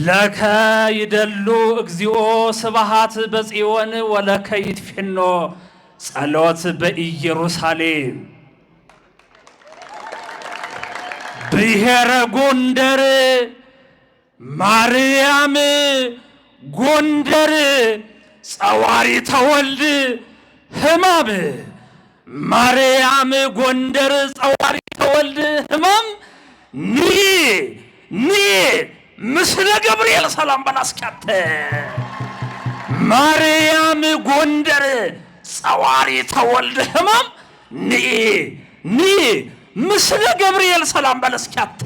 ለከ ይደሉ እግዚኦ ስብሃት በጽዮን ወለከ ይትፌኖ ጸሎት በኢየሩሳሌም። ብሔረ ጎንደር ማርያም ጎንደር ጸዋሪተ ወልድ ሕማም ማርያም ጎንደር ጸዋሪተ ወልድ ሕማም ኒ ምስለ ገብርኤል ሰላም በላስካተ ማርያም ጎንደር ጸዋሪተ ወልድ ሕማም ኒ ምስለ ገብርኤል ሰላም በላስካተ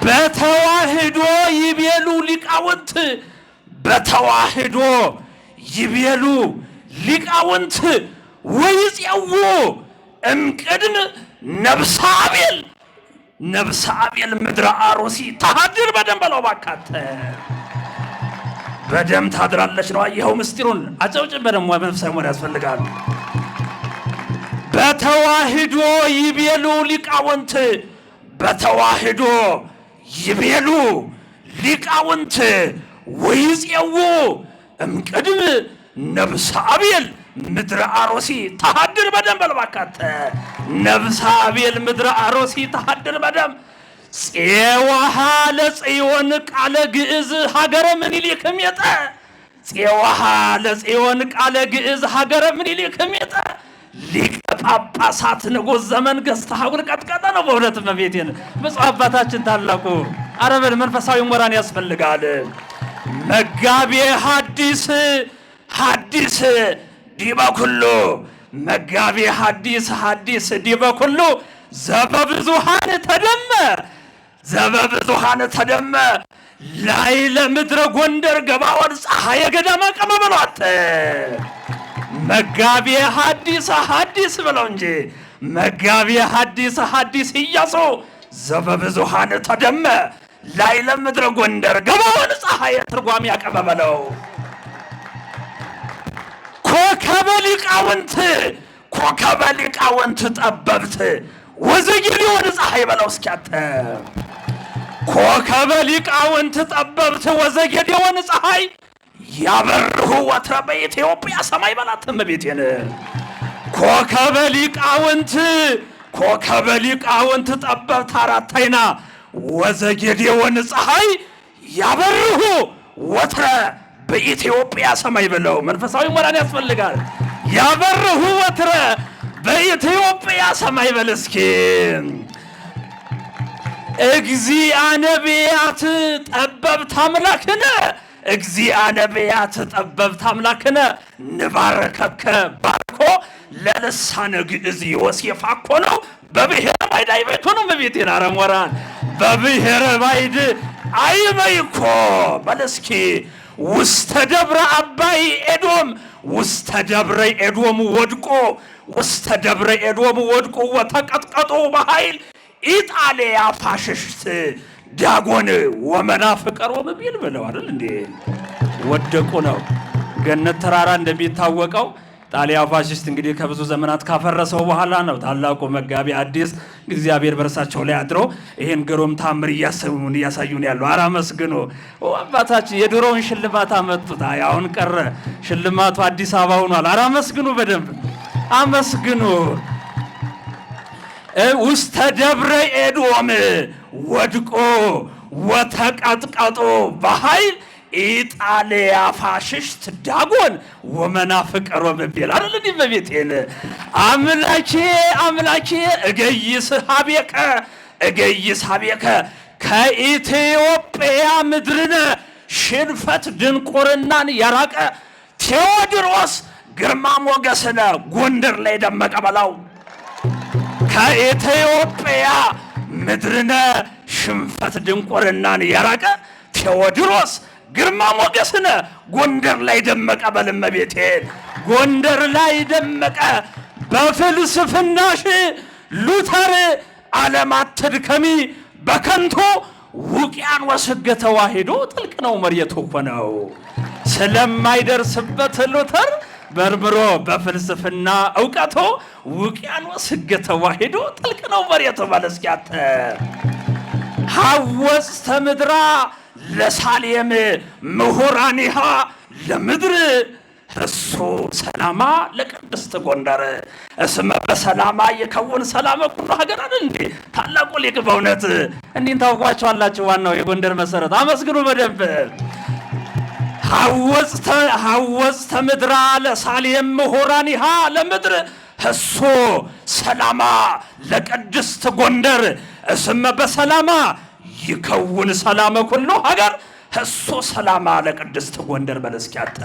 በተዋህዶ ይቤሉ ሊቃውንት በተዋህዶ ይቤሉ ሊቃውንት ወይጽው እምቅድም ነብሰ አቤል ምድረ አሮሲ ታድር በደም በለው ባካተ በደም ታድራለች ነው። ይኸው ምስጢሩን አጨውጭ በደም መንፈሳዊ ሞር ያስፈልጋል። በተዋህዶ ይቤሉ ሊቃውንት በተዋህዶ ይቤሉ ሊቃውንት ወይጽው እምቅድም ነብሰ አቤል ምድረ አሮሲ ታድር በደም በልባካተ ነብሰ አቤል ምድረ አሮሲ ታድር በደም ጽዋሃ ለጽዮን ቃለ ግዕዝ ሀገረ ምኒልክ ሜጠ ጽዋሃ ለጽዮን ቃለ ግዕዝ ሀገረ ምኒልክ ሜጠ ሊቀ ጳጳሳት ንጉሥ ዘመን ገዝተ ሀጉር ቀጥቀጠ ነው። በእውነት መቤቴን ብፁዕ አባታችን ታላቁ አረበል መንፈሳዊ ሞራን ያስፈልጋል። መጋቤ ሐዲስ ዲበ ኩሉ መጋቤ ሐዲስ ዲበ ኩሉ ዘበብዙሃን ተደመ ላይ ለምድረ ጎንደር ገባወን ፀሐየ ገዳማ ቀመበሏት መጋቤ ሐዲስ ብለው እንጂ መጋቤ ሐዲስ ኢያሱ ዘበብዙሃን ተደመ ላይ ለምድረ ጎንደር ገባወን ፀሐየ ትርጓሜ ያቀመበለው ኮከበ ሊቃውንት ጠበብት ወዘጌዴዎን ፀሐይ በለው እስኪያተ ኮከበ ሊቃውንት ጠበብት ወዘጌዴዎን ፀሐይ ያበርሁ ወትረ በኢትዮጵያ ሰማይ በላትም ቤቴን ኮከበ ሊቃውንት ጠበብት አራታይና ወዘጌዴዎን ፀሐይ ያበርሁ ወትረ በኢትዮጵያ ሰማይ በለው መንፈሳዊ ሞራን ያስፈልጋል። ያበርሁ ወትረ በኢትዮጵያ ሰማይ በል እስኪ እግዚአ ነቢያት ጠበብት አምላክነ ንባረከከ ባርኮ ለልሳነ ግዕዝ ዮሴፍ አኮ ነው በብሔረ ባይድ አይበይቶ ነው መቤቴን አረሞራን በብሔረ ባይድ አይበይኮ በል እስኪ ውስተ ደብረ አባይ ኤዶም ውስተ ደብረ ኤዶም ወድቆ ወተቀጥቀጦ በኃይል ኢጣሊያ ፋሽስት ዳጎን ወመናፍቅ ሮም ቢል ብለው አይደል እንዴ ወደቁ ነው። ገነት ተራራ እንደሚታወቀው ጣሊያ ፋሽስት እንግዲህ ከብዙ ዘመናት ካፈረሰው በኋላ ነው ታላቁ መጋቤ ሐዲስ እግዚአብሔር በርሳቸው ላይ አድሮ ይሄን ግሩም ታምር እያሳዩን ያለው አራመስግኑ አባታችን የድሮውን ሽልማት አመጡት። አሁን ቀረ ሽልማቱ አዲስ አበባ ሆኗል። አራመስግኑ በደንብ አመስግኑ። ውስተ ደብረ ኤዶም ወድቆ ወተቀጥቀጦ በኃይል ኢጣሊያ ፋሽስት ዳጎን ወመናፍቅ ሮም ቢል አይደል እንዴ በቤቴን አምላኬ እገይስ ሀቤከ ከኢትዮጵያ ምድርነ ሽንፈት ድንቁርናን ያራቀ ቴዎድሮስ ግርማ ሞገስነ ጎንደር ላይ ደመቀ በላው ከኢትዮጵያ ምድርነ ሽንፈት ድንቁርናን ያራቀ ቴዎድሮስ ግርማ ሞገስነ ጎንደር ላይ ደመቀ በልመቤቴ ጎንደር ላይ ደመቀ በፍልስፍናሽ ሉተር ዓለማት ትድከሚ በከንቱ ውቅያኖስ ሕገ ተዋሂዶ ጥልቅ ነው መሬቱ እኮ ነው ስለማይደርስበት ሉተር በርብሮ በፍልስፍና ዕውቀቶ ውቅያኖስ ሕገ ተዋሂዶ ጥልቅ ነው መሬቱ ባለስኪያተ ሐወጽተ ምድራ ለሳሌም ምሁራኒሃ ለምድር እሱ ሰላማ ለቅድስት ጎንደር እስመ በሰላማ ይከውን ሰላመ ኩሉ ሀገር አይደል እንዴ? ታላቁ ሊቅ በእውነት እንዲህ ታውቋቸዋላችሁ። ዋናው የጎንደር መሰረት አመስግኑ በደንብ። ሐወፅተ ምድራ ለሳሌም ምሁራኒሃ ለምድር እሱ ሰላማ ለቅድስት ጎንደር እስመ በሰላማ ይከውን ሰላመ ኩሉ ሀገር እሱ ሰላማ ለቅድስት ጎንደር በለስኪያተ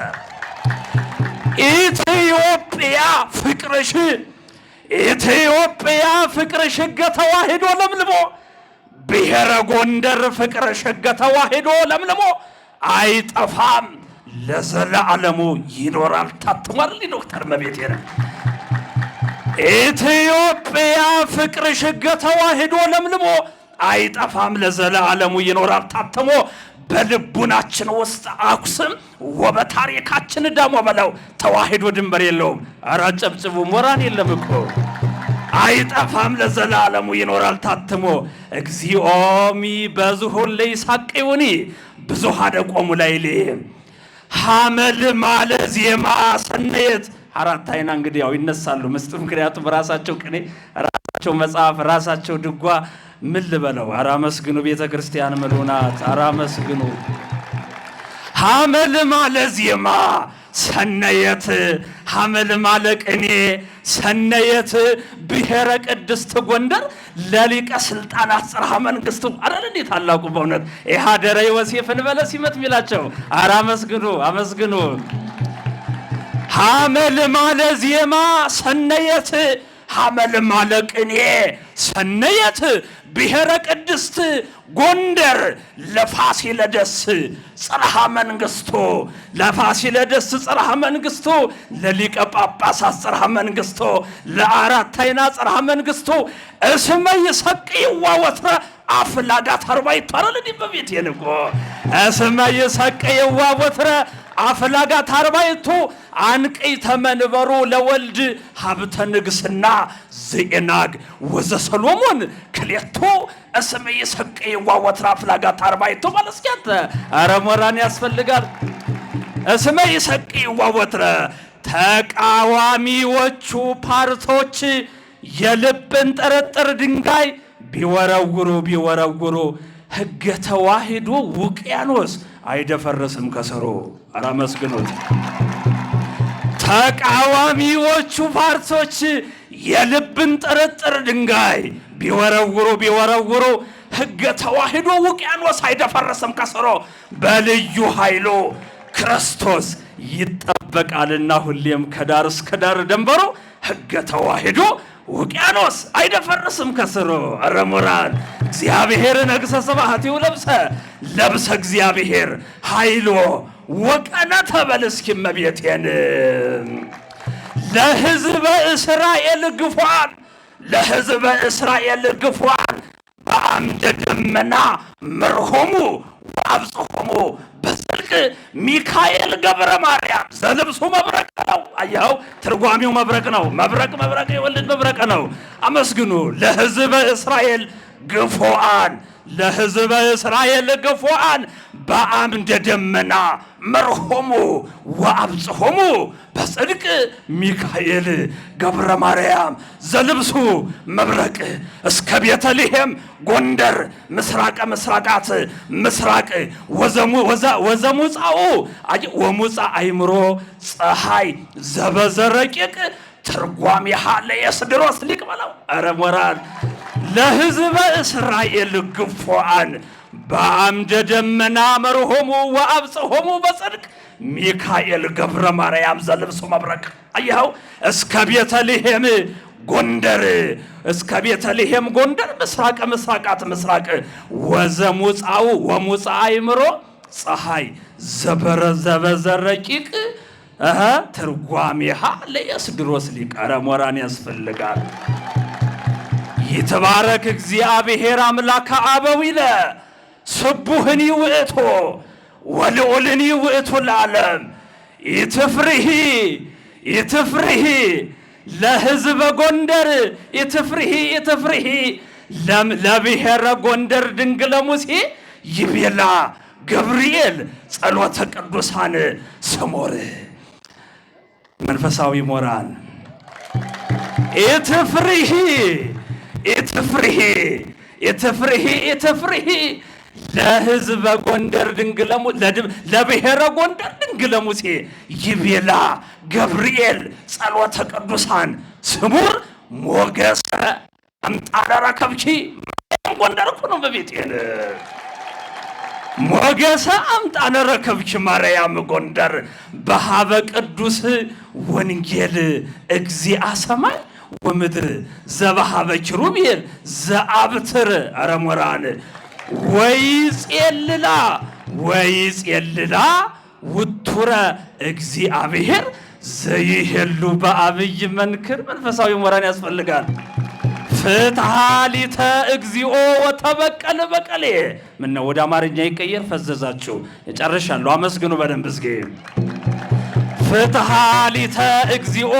ኢትዮጵያ ፍቅርሽ ኢትዮጵያ ፍቅርሽ ተዋሂዶ ለምልሞ ብሔረ ጎንደር ፍቅርሽ ተዋሂዶ ለምልሞ አይጠፋም ለዘለዓለሙ ይኖራል ታትሟል። ዶክተር መቤቴ ነው ኢትዮጵያ ፍቅርሽ ተዋሂዶ ለምልሞ አይጠፋም ለዘለዓለሙ ይኖራል ታትሞ በልቡናችን ውስጥ አኩስም ወበታሪካችን ደሞ በለው ተዋሂዶ ድንበር የለውም። ኧረ ጨብጭቡ ሞራን የለም እኮ አይጠፋም ለዘለዓለሙ ይኖራል ታትሞ እግዚኦሚ በዝሁን ለይሳቅዩኒ ብዙሃነ ቆሙ ላይሌ ሐመል ማለ ዜማ ሰነየት አራት አይና እንግዲህ ያው ይነሳሉ ምስጥ ምክንያቱም ራሳቸው ቅኔ ራሳቸው መጽሐፍ ራሳቸው ድጓ ምን ልበለው። ኧረ አመስግኑ ቤተ ክርስቲያን ምሉናት። ኧረ አመስግኑ። ሐመል ማለ ዜማ ሰነየት ሐመል ማለ ቅኔ ሰነየት ብሔረ ቅድስት ጎንደር ለሊቀ ስልጣናት ጽርሐ መንግስቱ አይደል እንዴ? ታላቁ በእውነት ኢሃደረ ዮሴፍን በለ ሲመት ሚላቸው። ኧረ አመስግኑ አመስግኑ። ሐመል ማለ ዜማ ሰነየት ሐመል ማለ ቅኔ ሰነየት ብሔረ ቅድስት ጎንደር ለፋሲለደስ ጽርሐ መንግስቱ ለፋሲለደስ ጽርሐ መንግስቱ ለሊቀ ጳጳሳት ጽርሐ መንግስቱ ለአራታይና ጽርሐ መንግስቱ እስመ ይሰቅይዋ ወትረ አፍላጋት አርባዕቱ አይደል እንዴ? በቤት የንቆ እስመ ይሰቅይዋ ወትረ አፍላጋት አርባዕቱ አንቅዕተ መንበሩ ለወልድ ሀብተ ንግስና ዘኤናግ ወዘሰሎሞን ክልኤቱ እስመ ይሰቅይዋ ወትረ አፍላጋት አርባዕቱ ማለት እስኪያተ ኧረ ሞራን ያስፈልጋል። እስመ ይሰቅይዋ ወትረ ተቃዋሚዎቹ ፓርቶች የልብን ጥርጥር ድንጋይ ቢወረውሩ ሕገ ተዋሂዶ ውቅያኖስ አይደፈርስም ከስሩ። ኧረ አመስግኑት። ተቃዋሚዎቹ ፓርቶች የልብን ጥርጥር ድንጋይ ቢወረውሩ ሕገ ተዋሂዶ ውቅያኖስ አይደፈርስም ከስሩ። በልዩ ኃይሉ ክርስቶስ ይጠበቃልና ሁሌም ከዳር እስከ ዳር ደንበሩ ሕገ ተዋሂዶ ውቅያኖስ አይደፈርስም ከስሩ። ኧረ ሞራን እግዚአብሔር ነግሰ ስብሐቲሁ ለብሰ እግዚአብሔር ኃይሎ ወቀነተ በል እስኪ እመቤቴን ለሕዝበ እስራኤል ግፏን በአምደ ደመና መርሆሙ ወአብጽሖሙ በጽድቅ ሚካኤል ገብረ ማርያም ዘልብሱ መብረቅ ነው። አየኸው ትርጓሜው መብረቅ ነው። መብረቅ የወልድ መብረቅ ነው። አመስግኑ። ለሕዝበ እስራኤል ግፉዓን በአምደ ደመና መርሆሙ ወአብጽሖሙ በጽድቅ ሚካኤል ገብረ ማርያም ዘልብሱ መብረቅ እስከ ቤተልሔም ጎንደር ምስራቀ ምስራቃት ምስራቅ ወዘሙፃኡ ወሙፃ አይምሮ ፀሐይ ዘበዘረቂቅ ትርጓሜሃ ለየስድሮስ ሊቅ በለው። ኧረ ሞራል ለሕዝበ እስራኤል ግፉዓን በአምደ ደመና መርሆሙ ወአብጽሖሙ በጽድቅ ሚካኤል ገብረ ማርያም ዘልብሱ መብረቅ። አየኸው እስከ ቤተልሔም ጎንደር ምስራቀ ምስራቃት ምስራቅ ወዘሙፃው ወሙፃ አይምሮ ፀሐይ ዘበዘረቂቅ ትርጓሜሃ ለየስድሮስ ሊቅ። ኧረ ሞራን ያስፈልጋል። ይትባረክ እግዚአብሔር አምላከ አበዊነ ስቡህኒ ውእቶ ወልዑልኒ ውእቱ ለዓለም ይትፍርሂ ለሕዝበ ጎንደር ይትፍርሂ ለብሔረ ጎንደር ድንግለ ሙሴ ይቤላ ገብርኤል ጸሎተ ቅዱሳን ስሙር። መንፈሳዊ ሞራል ኢትፍሪሂ ኢትፍሪሂ ኢትፍሪሂ ኢትፍሪሂ ለሕዝበ ጎንደር ድንግለሙ ለብሔረ ጎንደር ድንግለ ሙሴ ይቤላ ገብርኤል ጸሎተ ቅዱሳን ስሙር ሞገሰ አምጣነ ረከብኪ። ጎንደር እኮ ነው በቤቴል። ሞገሰ አምጣነ ረከብኪ ማርያም ጎንደር በሃበ ቅዱስ ወንጌል እግዚአ ሰማይ ወምድር ዘበሃበ ኪሩቤል ዘአብትር አረሞራን ወይጼልላ ውቱረ እግዚአብሔር ዘይሄሉ በአብይ መንክር። መንፈሳዊ ሞራን ያስፈልጋል። ፍትሐ ሊተ እግዚኦ ወተበቀል በቀሌ። ምነው ወደ አማርኛ ይቀየር ፈዘዛችሁ? የጨርሻለሁ። አመስግኑ በደንብ እስኪ። ፍትሐ ሊተ እግዚኦ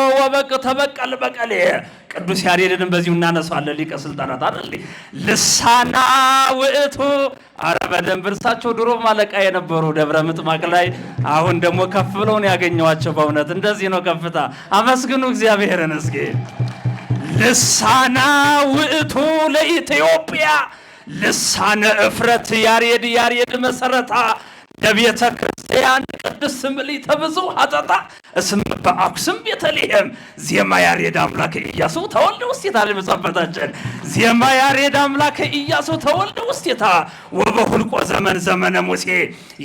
ወተበቀል በቀሌ። ቅዱስ ያሬድንም በዚሁ እናነሳለን። ሊቀ ስልጣናት አይደል? ልሳና ውእቱ። አረ በደንብ እርሳቸው ድሮ ማለቃ የነበሩ ደብረ ምጥማቅ ላይ፣ አሁን ደግሞ ከፍ ብለው ነው ያገኘዋቸው። በእውነት እንደዚህ ነው ከፍታ። አመስግኑ እግዚአብሔርን እስኪ። ልሳና ውእቱ ለኢትዮጵያ ልሳነ እፍረት ያሬድ መሰረታ ለቤተ ክርስቲያን ቅድስት ምልዕተ ብዙ ኃጢአታ እስመ በአክሱም ቤተልሔም ዜማ ያሬድ አምላከ ኢያሱ ተወልደ ውስቴታ። ለመጻፈታችን ዜማ ያሬድ አምላከ ኢያሱ ተወልደ ውስቴታ ወበሁልቆ ዘመነ ሙሴ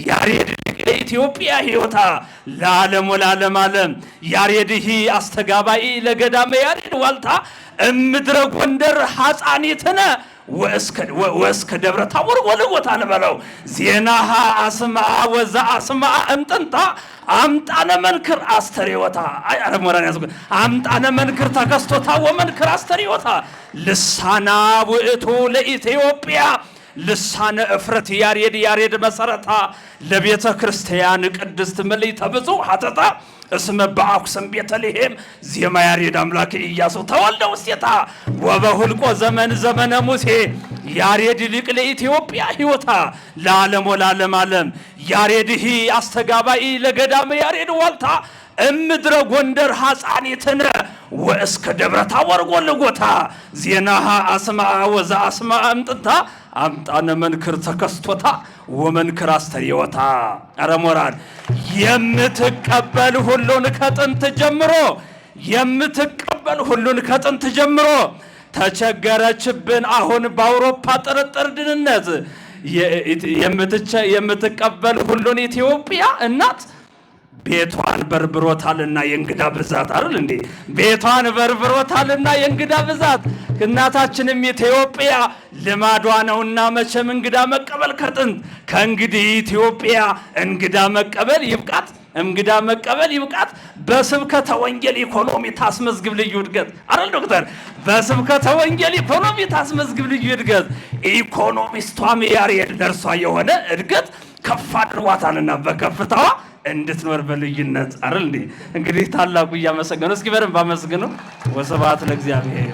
ያሬድ ለኢትዮጵያ ሕይወታ ለዓለም ወለዓለም ዓለም ያሬድሂ አስተጋባኢ ለገዳመ ያሬድ ዋልታ እምድረ ጎንደር ሐፃኒትነ ወእስከ ደብረ ታቦር ወልጎታ ንበለው ዜናሃ አስማዓ ወዛ አስማዓ እምጥንታ አምጣነ መንክር አስተሪዮታ። አረሞራን ያዝኩ። አምጣነ መንክር ተከስቶታ ወመንክር አስተሪዮታ ልሳና ውእቱ ለኢትዮጵያ ልሳነ እፍረት ያሬድ መሰረታ ለቤተ ክርስቲያን ቅድስት ምልዕተ ብዙ ኃጢአታ እስመ በአክሱም ቤተልሔም ዜማ ያሬድ አምላከ ኢያሱ ተወልደ ውስቴታ ወበሁልቆ ዘመነ ሙሴ ያሬድ ሊቅ ለኢትዮጵያ ሕይወታ ለዓለም ወለዓለም ዓለም ያሬድሂ አስተጋባኢ ለገዳመ ያሬድ ዋልታ እምድረ ጎንደር ሐፃኒትነ ወእስከ ደብረ ታቦር ጎልጎታ ዜናሃ አስማዓ ወዛ አስማዓ እምጥንታ አምጣነ መንክር ተከስቶታ ወመንክር አስተሪዮታ። አረሞራን የምትቀበል ሁሉን ከጥንት ጀምሮ ተቸገረችብን አሁን በአውሮፓ ጥርጥር ድህነት የምትቀበል ሁሉን ኢትዮጵያ እናት ቤቷን በርብሮታልና የእንግዳ ብዛት አይደል እንዴ? ቤቷን በርብሮታልና የእንግዳ ብዛት። እናታችንም ኢትዮጵያ ልማዷ ነውና መቼም እንግዳ መቀበል ከጥንት ከእንግዲህ ኢትዮጵያ እንግዳ መቀበል ይብቃት። በስብከተ ወንጌል ኢኮኖሚ ታስመዝግብ ልዩ እድገት አይደል ዶክተር? በስብከተ ወንጌል ኢኮኖሚ ታስመዝግብ ልዩ እድገት። ኢኮኖሚስቷም ያሬድ ለእርሷ የሆነ እድገት ከፍ አድርጓታልና በከፍታዋ እንድትኖር በልዩነት አይደል እንዴ? እንግዲህ ታላቁ እያመሰገኑ እስኪ በደንብ አመስግኑ። ወስብሐት ለእግዚአብሔር።